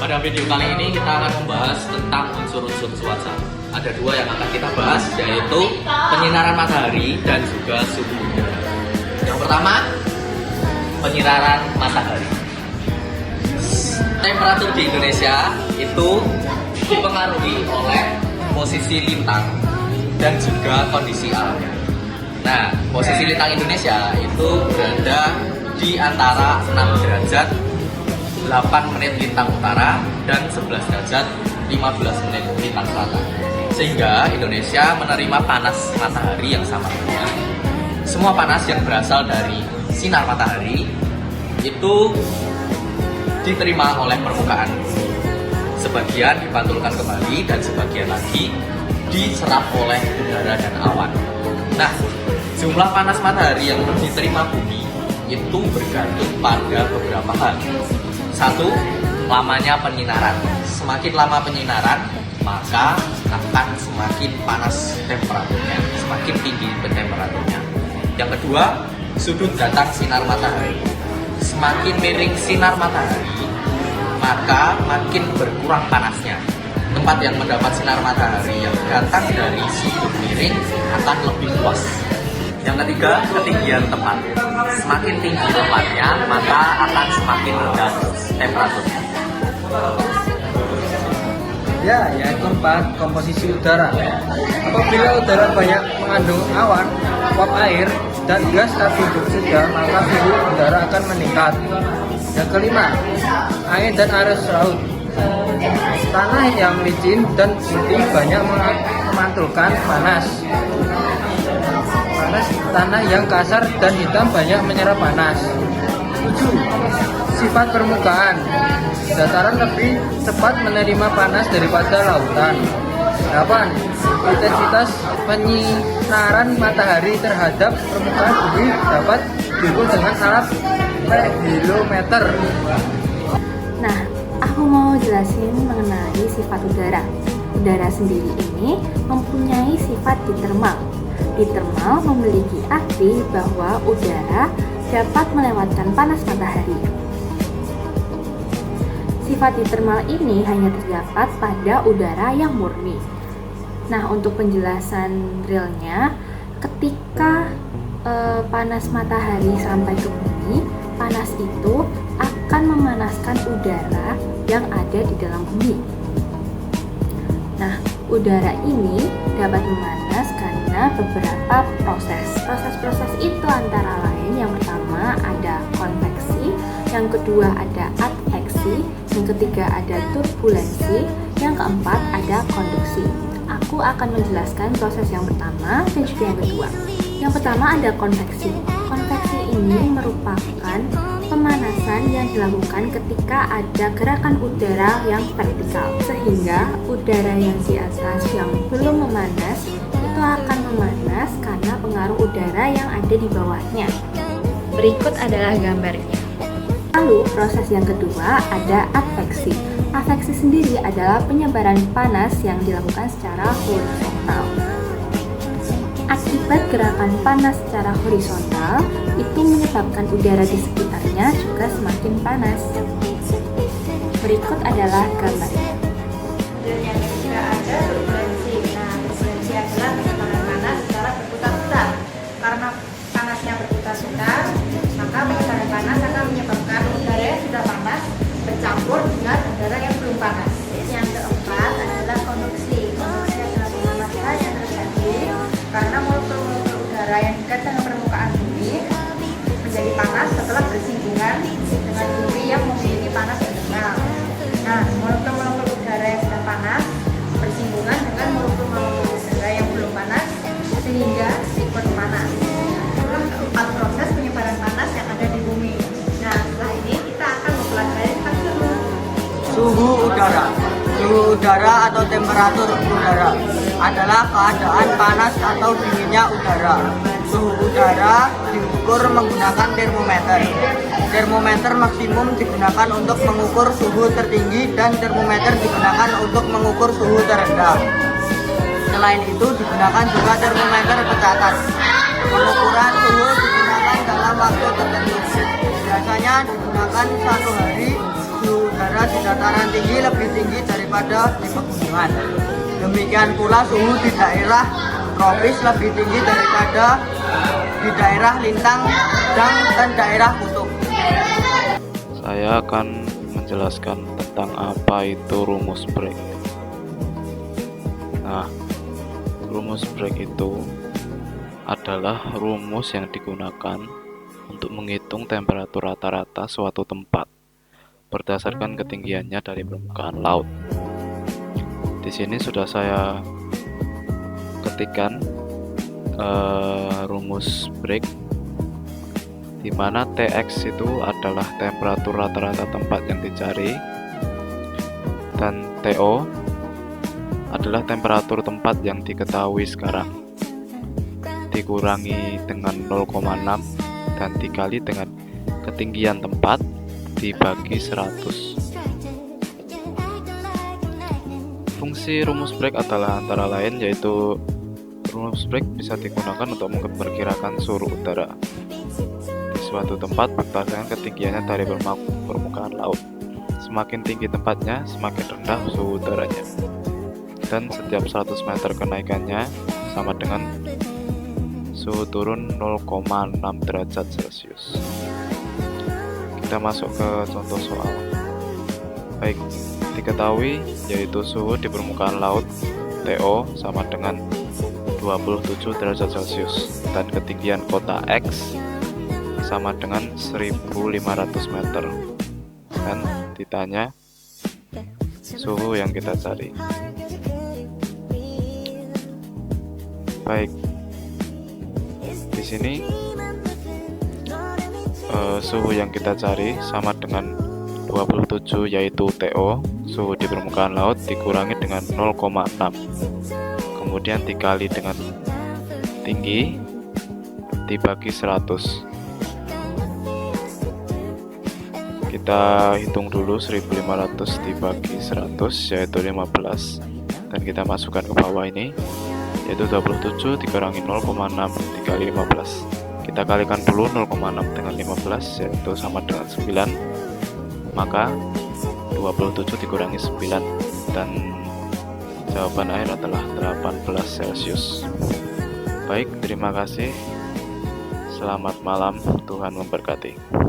Pada video kali ini kita akan membahas tentang unsur-unsur cuaca. Ada dua yang akan kita bahas, yaitu penyinaran matahari dan juga suhu udara. Yang pertama, penyinaran matahari. Temperatur di Indonesia itu dipengaruhi oleh posisi lintang dan juga kondisi alam. Nah, posisi lintang Indonesia itu berada di antara 6 derajat 8 menit lintang utara dan 11 derajat 15 menit lintang selatan. Sehingga Indonesia menerima panas matahari yang sama banyak. Semua panas yang berasal dari sinar matahari itu diterima oleh permukaan. Sebagian dipantulkan kembali dan sebagian lagi diserap oleh udara dan awan. Nah, jumlah panas matahari yang diterima bumi itu bergantung pada beberapa hal. Satu, lamanya penyinaran. Semakin lama penyinaran, maka akan semakin panas temperaturnya, semakin tinggi temperaturnya. Yang kedua, sudut datang sinar matahari. Semakin miring sinar matahari, maka makin berkurang panasnya. Tempat yang mendapat sinar matahari yang datang dari sudut miring akan lebih luas. Yang ketiga, ketinggian tempat. Semakin tinggi tempatnya, maka akan semakin rendah temperaturnya. Ya, yang keempat, komposisi udara. Apabila udara banyak mengandung awan, uap air, dan gas api berseda, maka suhu udara akan meningkat. Yang kelima, air dan arus laut. Tanah yang licin dan putih banyak memantulkan panas. Tanah yang kasar dan hitam banyak menyerap panas. 7. Sifat permukaan. Dataran lebih cepat menerima panas daripada lautan. 8. Intensitas penyinaran matahari terhadap permukaan bumi dapat diukur dengan alat pehilometer. Nah, aku mau jelasin mengenai sifat udara. Udara sendiri ini mempunyai sifat ditermal. Ditermal memiliki arti bahwa udara dapat melewatkan panas matahari. Sifat ditermal ini hanya terdapat pada udara yang murni. Nah, untuk penjelasan realnya, ketika panas matahari sampai ke bumi, panas itu akan memanaskan udara yang ada di dalam bumi. Nah, udara ini dapat memanas karena beberapa proses. Proses-proses itu antara lain, yang pertama ada konveksi, yang kedua ada adveksi, yang ketiga ada turbulensi, yang keempat ada konduksi. Aku akan menjelaskan proses yang pertama dan juga yang kedua. Yang pertama ada konveksi. Konveksi ini merupakan pemanasan yang dilakukan ketika ada gerakan udara yang vertikal, sehingga udara yang di atas yang belum memanas itu akan memanas karena pengaruh udara yang ada di bawahnya. Berikut adalah gambarnya. Lalu proses yang kedua ada adveksi. Adveksi sendiri adalah penyebaran panas yang dilakukan secara horizontal. Akibat gerakan panas secara horizontal itu menyebabkan udara di sekitarnya juga semakin panas. Berikut adalah gambarnya. Dan yang ketiga ada turbulensi. Nah, turbulensi adalah penyebaran panas secara berputar-putar. Karena panasnya berputar-putar, maka penyebaran panas akan menyebabkan udara yang sudah panas bercampur dengan udara yang belum panas. Yang keempat adalah konduksi. Konduksi adalah pemanasan yang terjadi karena molekul-molekul udara yang dekat dengan permukaan bumi menjadi panas setelah bersinggungan dengan bumi yang memiliki panas yang rendah. Nah, molekul-molekul udara yang sudah panas bersinggungan dengan molekul-molekul udara yang belum panas sehingga ikut panas. Itulah keempat proses penyebaran panas yang ada di bumi. Nah, setelah ini kita akan mempelajari tentang suhu. Suhu udara. Suhu udara atau temperatur udara adalah keadaan panas atau dinginnya udara. Suhu udara diukur menggunakan termometer. Termometer maksimum digunakan untuk mengukur suhu tertinggi dan termometer digunakan untuk mengukur suhu terendah. Selain itu digunakan juga termometer pencatat. Pengukuran suhu digunakan dalam waktu tertentu. Biasanya digunakan satu hari. Suhu udara udara di dataran tinggi lebih tinggi daripada di pegunungan. Demikian pula suhu di daerah tropis lebih tinggi daripada di daerah lintang dan daerah kutub. Saya akan menjelaskan tentang apa itu rumus Bragg. Nah, rumus Bragg itu adalah rumus yang digunakan untuk menghitung temperatur rata-rata suatu tempat berdasarkan ketinggiannya dari permukaan laut. Di sini sudah saya ketikkan rumus Bragg, di mana Tx itu adalah temperatur rata-rata tempat yang dicari, dan To adalah temperatur tempat yang diketahui sekarang, dikurangi dengan 0,6 dan dikali dengan ketinggian tempat dibagi 100. Fungsi rumus Bragg adalah antara lain yaitu rumus Bragg bisa digunakan untuk memperkirakan suhu udara di suatu tempat berdasarkan ketinggiannya dari permukaan laut. Semakin tinggi tempatnya, semakin rendah suhu udaranya. Dan setiap 100 meter kenaikannya sama dengan suhu turun 0,6 derajat Celcius. Kita masuk ke contoh soal. Baik, diketahui yaitu suhu di permukaan laut TO sama dengan 27 derajat Celcius dan ketinggian kota X sama dengan 1500 meter, dan ditanya suhu yang kita cari. Baik, di sini suhu yang kita cari sama dengan 27 yaitu TO, suhu di permukaan laut, dikurangi dengan 0,6, kemudian dikali dengan tinggi dibagi 100. Kita hitung dulu 1500 dibagi 100 yaitu 15, dan kita masukkan ke bawah ini yaitu 27 dikurangi 0,6 dikali 15. Kita kalikan dulu 0,6 dengan 15 yaitu sama dengan 9, maka 27 dikurangi 9 dan jawaban akhir adalah 18 Celcius. Baik, terima kasih. Selamat malam, Tuhan memberkati.